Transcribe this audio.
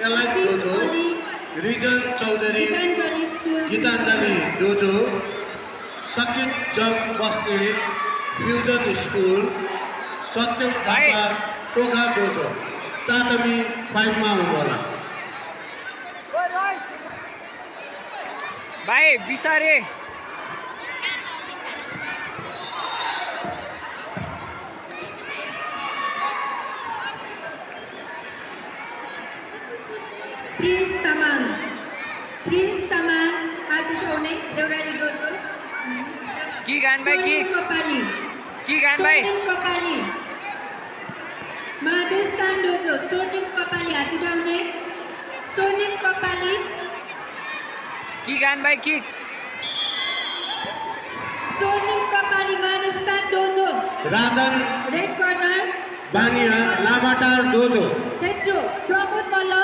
elite dojo Rijan Chaudhary Gitanjali dojo Sakit Jung Basti fusion school Satyam Thapa Tokha dojo tatami 5 मा हुनुहोला भाइ बिस्तारै Prince Taman हात उठाउने देउराली डोजो की गान भाइ की गान भाइ कपाली माधुस्तान डोजो सोनिम कपाली हात उठाउने सोनिम कपाली की गान भाइ की सोनिम कपाली माधुस्तान डोजो राजन रेड कर्नर बानिया लामाटार डोजो तेजो प्रमोद मल्ल